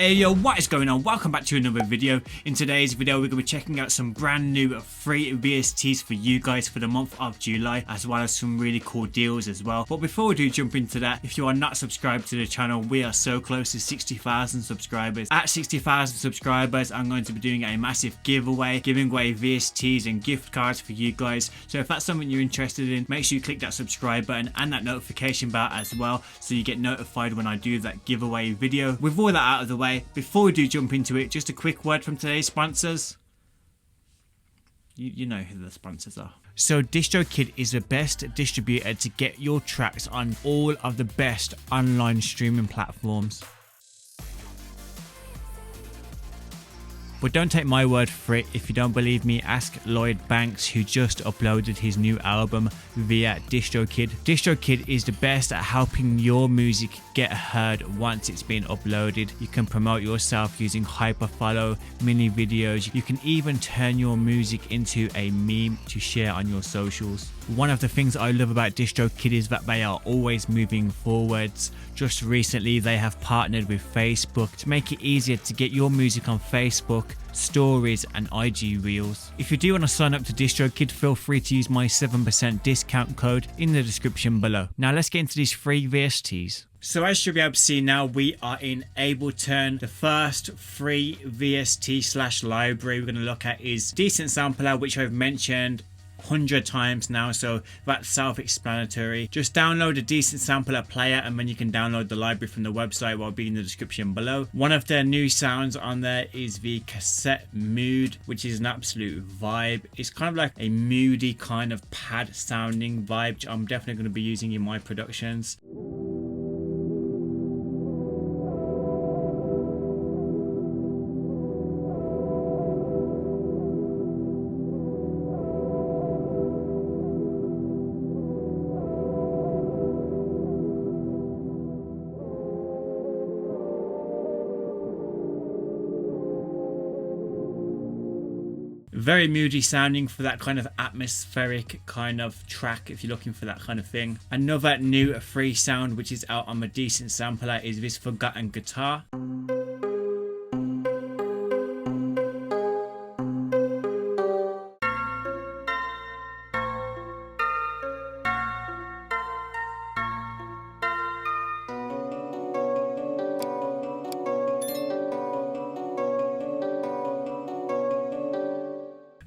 Hey yo, what is going on? Welcome back to another video. In today's video we're going to be checking out some brand new free VSTs for you guys for the month of July, as well as some really cool deals as well. But before we do jump into that, if you are not subscribed to the channel, we are so close to 60,000 subscribers. At 60,000 subscribers, I'm going to be doing a massive giveaway, giving away VSTs and gift cards for you guys. So if that's something you're interested in, make sure you click that subscribe button and that notification bell as well, so you get notified when I do that giveaway video. With all that out of the way, before we do jump into it, just a quick word from today's sponsors. You know who the sponsors are. So DistroKid is the best distributor to get your tracks on all of the best online streaming platforms. But don't take my word for it. If you don't believe me, ask Lloyd Banks, who just uploaded his new album via DistroKid. DistroKid is the best at helping your music get heard once it's been uploaded. You can promote yourself using hyperfollow, mini videos. You can even turn your music into a meme to share on your socials. One of the things I love about DistroKid is that they are always moving forwards. Just recently they have partnered with Facebook to make it easier to get your music on Facebook, stories and IG Reels. If you do want to sign up to DistroKid, feel free to use my 7% discount code in the description below. Now let's get into these free VSTs. So as you'll be able to see now, we are in Ableton. The first free VST / library we're going to look at is Decent Sampler, which I've mentioned 100 times now, so that's self-explanatory. Just download a Decent Sampler player and then you can download the library from the website, which will be in the description below. One of their new sounds on there is the cassette mood, which is an absolute vibe. It's kind of like a moody kind of pad sounding vibe, which I'm definitely going to be using in my productions. Very moody sounding for that kind of atmospheric kind of track if you're looking for that kind of thing. Another new free sound which is out on the Decent Sampler is this Forgotten Guitar.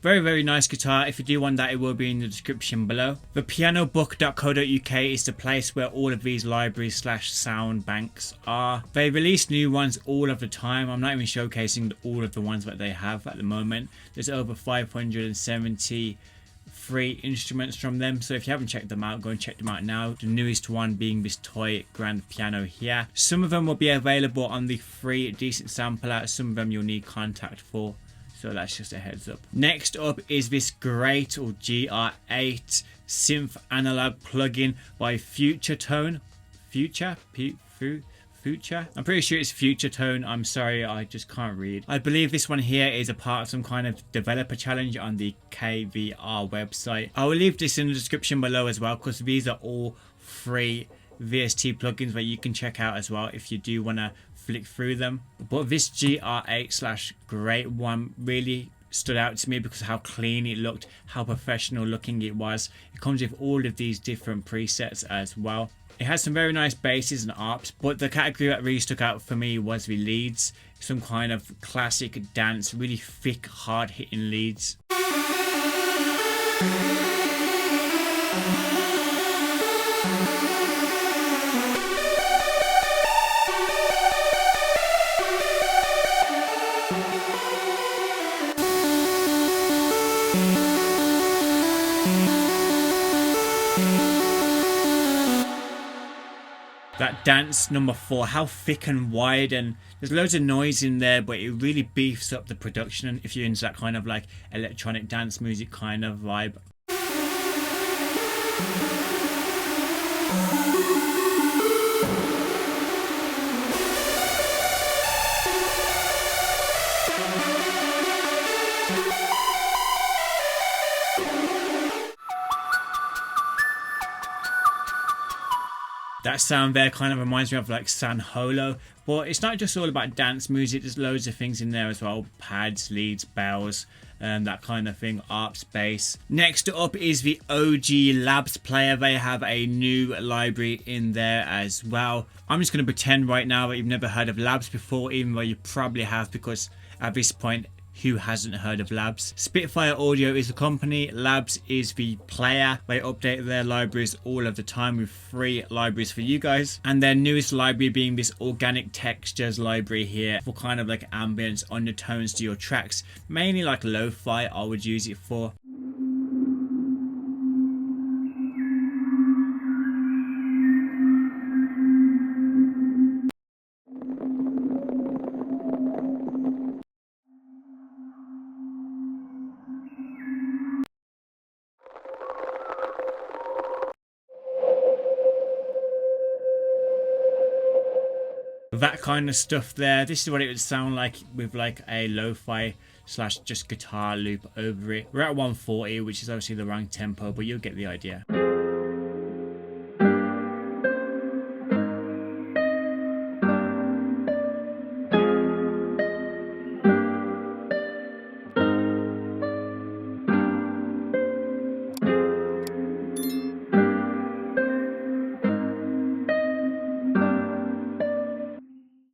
Very nice guitar. If you do want that, it will be in the description below. The pianobook.co.uk is the place where all of these libraries / sound banks are. They release new ones all of the time. I'm not even showcasing all of the ones that they have at the moment. There's over 570 free instruments from them, so if you haven't checked them out, go and check them out now. The newest one being this toy grand piano here. Some of them will be available on the free Decent Sampler, some of them you'll need contact for. So that's just a heads up. Next up is this great GR8 synth analog plugin by Future Tone. Future? I'm pretty sure it's Future Tone. I'm sorry, I just can't read. I believe this one here is a part of some kind of developer challenge on the KVR website. I will leave this in the description below as well, because these are all free VST plugins that you can check out as well if you do want to flick through them. But this GR8 / great one really stood out to me because of how clean it looked, how professional looking it was. It comes with all of these different presets as well. It has some very nice basses and arps, but the category that really stuck out for me was the leads. Some kind of classic dance, really thick, hard hitting leads. That dance number 4, how thick and wide, and there's loads of noise in there, but it really beefs up the production. And if you're into that kind of like electronic dance music kind of vibe. That sound there kind of reminds me of like San Holo, but it's not just all about dance music. There's loads of things in there as well: pads, leads, bells, that kind of thing, arps, bass. Next up is the OG Labs player. They have a new library in there as well. I'm just going to pretend right now that you've never heard of Labs before, even though you probably have, because at this point, who hasn't heard of Labs? Spitfire Audio is the company, Labs is the player. They update their libraries all of the time with free libraries for you guys. And their newest library being this organic textures library here for kind of like ambience undertones to your tracks. Mainly like lo-fi I would use it for. That kind of stuff there. This is what it would sound like with like a lo-fi slash just guitar loop over it. We're at 140, which is obviously the wrong tempo, but you'll get the idea.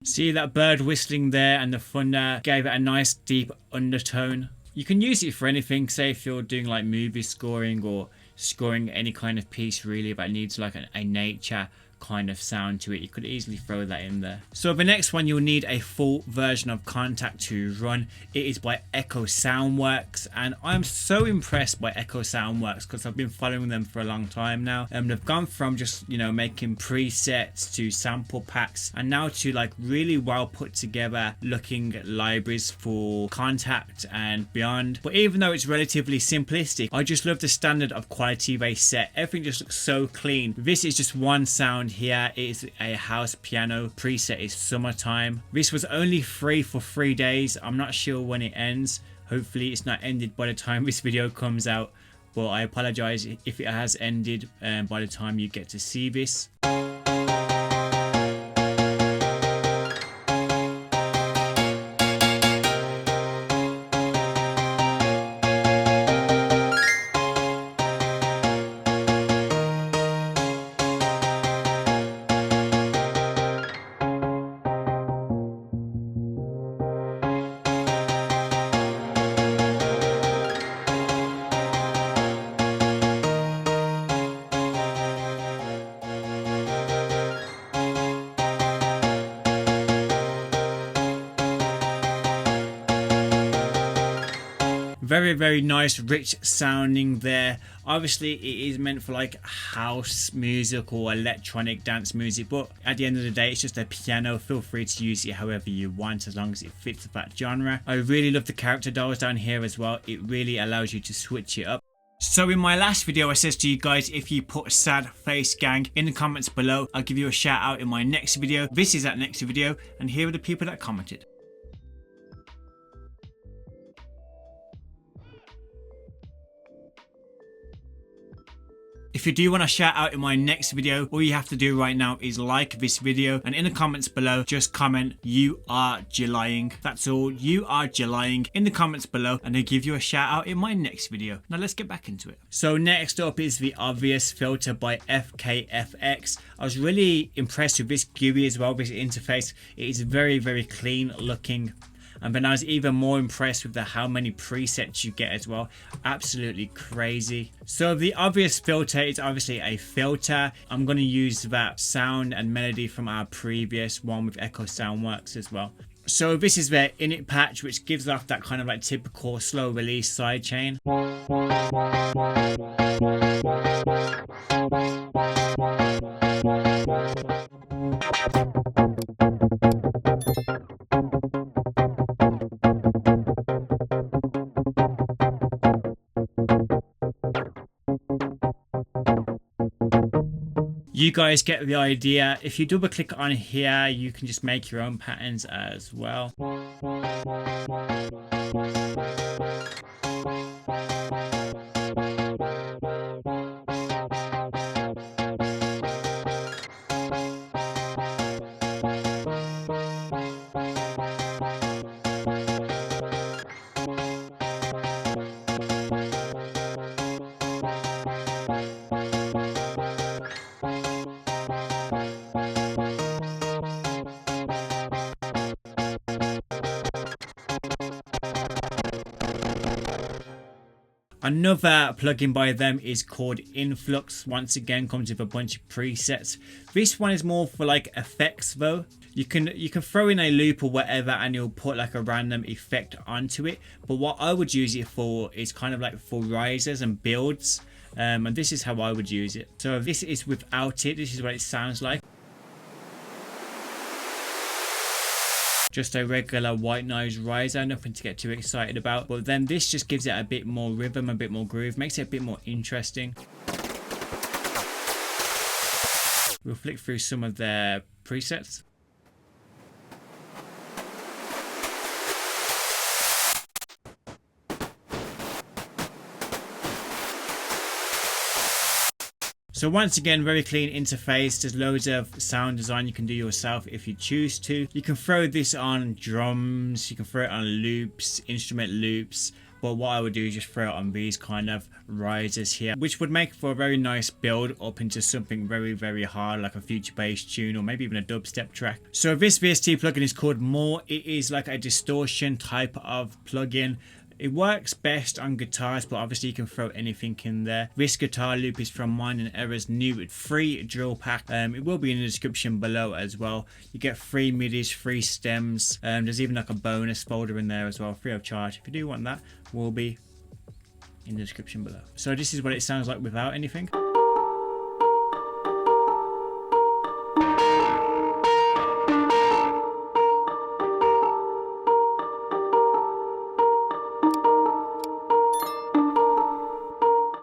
See that bird whistling there, and the thunder gave it a nice deep undertone. You can use it for anything, say if you're doing like movie scoring or scoring any kind of piece really that needs like a nature kind of sound to it. You could easily throw that in there. So the next one, you'll need a full version of Contact to run. It is by Echo Soundworks, and I'm so impressed by Echo Soundworks because I've been following them for a long time now, and they've gone from just, you know, making presets to sample packs, and now to like really well put together looking libraries for Contact and beyond. But even though it's relatively simplistic, I just love the standard of quality they set. Everything just looks so clean. This is just one sound here. It is a house piano preset. Is Summertime. This was only free for 3 days. I'm not sure when it ends. Hopefully it's not ended by the time this video comes out, but I apologize if it has ended by the time you get to see this. Very nice, rich sounding there. Obviously it is meant for like house music or electronic dance music, but at the end of the day it's just a piano. Feel free to use it however you want as long as it fits that genre. I really love the character dials down here as well. It really allows you to switch it up. So in my last video I said to you guys, if you put Sad Face Gang in the comments below, I'll give you a shout out in my next video. This is that next video, and here are the people that commented. If you do want to shout out in my next video, all you have to do right now is like this video, and in the comments below just comment "you are Julying." That's all, "you are Julying" in the comments below, and I'll give you a shout out in my next video. Now let's get back into it. So next up is the Obvious filter by FKFX. I was really impressed with this GUI as well, this interface. It is very clean looking. And then I was even more impressed with how many presets you get as well. Absolutely crazy. So the Obvious filter is obviously a filter. I'm going to use that sound and melody from our previous one with Echo Soundworks as well. So this is their init patch, which gives off that kind of like typical slow release sidechain. You guys get the idea. If you double click on here, you can just make your own patterns as well. Another plugin by them is called Influx. Once again, comes with a bunch of presets. This one is more for like effects though. You can throw in a loop or whatever and you'll put like a random effect onto it. But what I would use it for is kind of like for risers and builds. And this is how I would use it. So if this is without it, this is what it sounds like. Just a regular white noise riser, nothing to get too excited about. But then this just gives it a bit more rhythm, a bit more groove, makes it a bit more interesting. We'll flick through some of their presets. So once again, very clean interface. There's loads of sound design you can do yourself if you choose to. You can throw this on drums, you can throw it on loops, instrument loops. But what I would do is just throw it on these kind of risers here, which would make for a very nice build up into something very, very hard, like a future bass tune or maybe even a dubstep track. So this VST plugin is called More. It is like a distortion type of plugin. It works best on guitars, but obviously you can throw anything in there. This guitar loop is from Mine and Error's new free drill pack. It will be in the description below as well. You get free midis, free stems. There's even like a bonus folder in there as well, free of charge. If you do want that, will be in the description below. So this is what it sounds like without anything.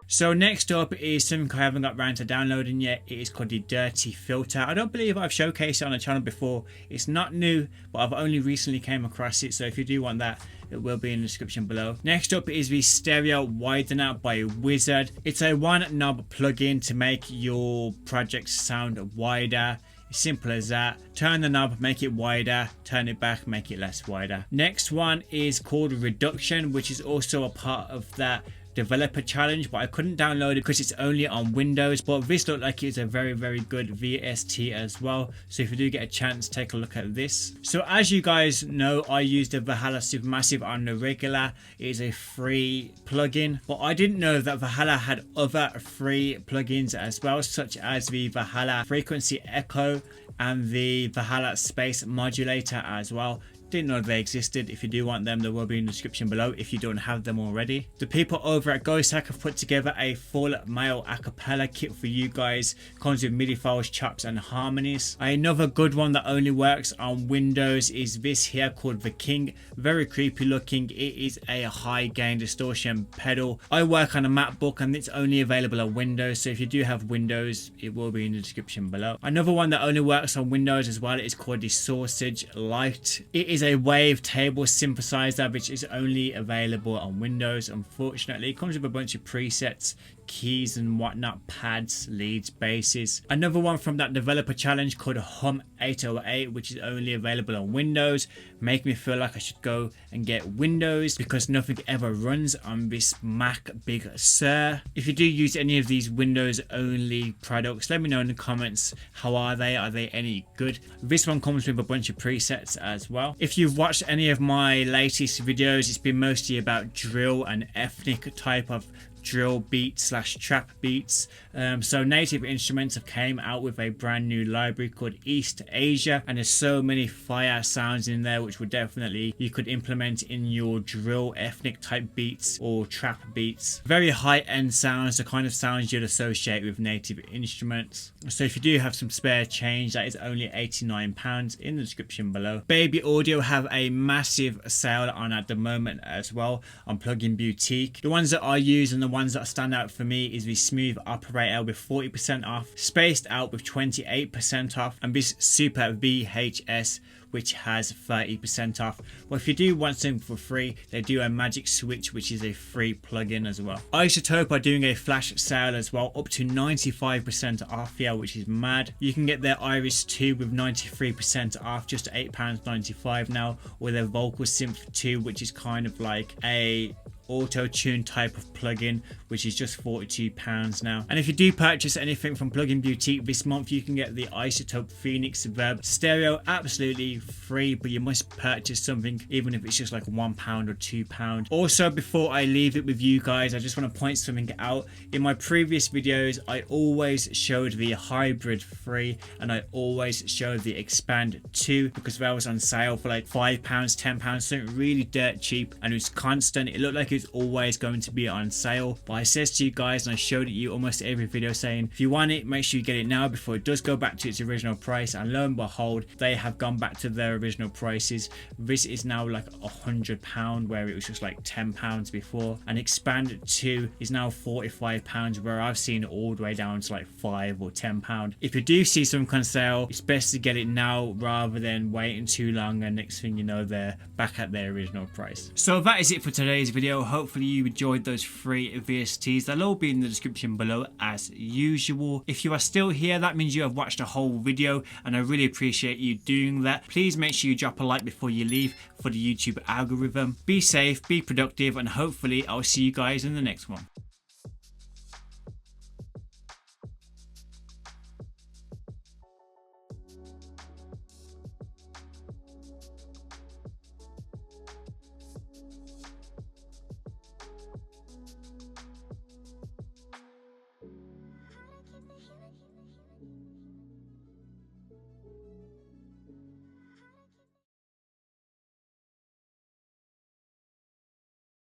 So next up is something I haven't got around to downloading yet. It is called the Dirty Filter. I don't believe I've showcased it on the channel before. It's not new, but I've only recently came across it. So if you do want that, it will be in the description below. Next up is the Stereo Widener by Wizard. It's a one knob plugin to make your project sound wider. Simple as that. Turn the knob, make it wider, turn it back, make it less wider. Next one is called Reduction, which is also a part of that developer challenge, but I couldn't download it because it's only on Windows. But this looked like it's a very, very good VST as well. So if you do get a chance, take a look at this. So as you guys know, I use the Valhalla Supermassive on the regular. It is a free plugin, but I didn't know that Valhalla had other free plugins as well, such as the Valhalla Frequency Echo and the Valhalla Space Modulator as well. Didn't know they existed. If you do want them, they will be in the description below if you don't have them already. The people over at Ghosthack have put together a full male acapella kit for you guys. Comes with MIDI files, chops and harmonies. Another good one that only works on Windows is this here called The King. Very creepy looking. It is a high gain distortion pedal. I work on a MacBook and it's only available on Windows, so if you do have Windows, it will be in the description below. Another one that only works on Windows as well is called the Sausage Lite. It is a wave table synthesizer which is only available on Windows. Unfortunately, it comes with a bunch of presets, keys and whatnot, pads, leads, basses. Another one from that developer challenge called Hum 808, which is only available on Windows. Make me feel like I should go and get Windows because nothing ever runs on this Mac Big Sur. If you do use any of these Windows only products, let me know in the comments. How are they? Are they any good? This one comes with a bunch of presets as well. If you've watched any of my latest videos, it's been mostly about drill and ethnic type of drill beats slash trap beats. So Native Instruments have came out with a brand new library called East Asia, and there's so many fire sounds in there which would definitely you could implement in your drill ethnic type beats or trap beats. Very high-end sounds, the kind of sounds you'd associate with Native Instruments. So if you do have some spare change, that is only £89 in the description below. Baby Audio have a massive sale on at the moment as well on Plugin Boutique. The ones that I use and the ones that stand out for me is the Smooth Operator with 40% off, Spaced Out with 28% off, and this Super VHS which has 30% off. Well, if you do want something for free, they do a Magic Switch, which is a free plugin as well. Isotope are doing a flash sale as well, up to 95% off here, which is mad. You can get their Iris 2 with 93% off, just £8.95 now, or their Vocal Synth 2, which is kind of like a auto-tune type of plugin, which is just £42 now. And if you do purchase anything from Plugin Boutique this month, you can get the Isotope Phoenix Verb Stereo absolutely free, but you must purchase something even if it's just like £1 or £2. Also, before I leave it with you guys, I just want to point something out. In my previous videos, I always showed the Hybrid free and I always showed the Expand 2 because that was on sale for like £5, £10, something really dirt cheap, and it was constant. It looked like it was always going to be on sale, but I says to you guys, and I showed it you almost every video, saying if you want it, make sure you get it now before it does go back to its original price. And lo and behold, they have gone back to their original prices. This is now like £100, where it was just like £10 before, and Expand 2 is now £45, where I've seen it all the way down to like £5 or £10. If you do see something on sale, it's best to get it now rather than waiting too long, and next thing you know, they're back at their original price. So that is it for today's video. Hopefully you enjoyed those free VSTs. They'll all be in the description below as usual. If you are still here, that means you have watched a whole video, and I really appreciate you doing that. Please make sure you drop a like before you leave for the YouTube algorithm. Be safe, be productive, and hopefully I'll see you guys in the next one.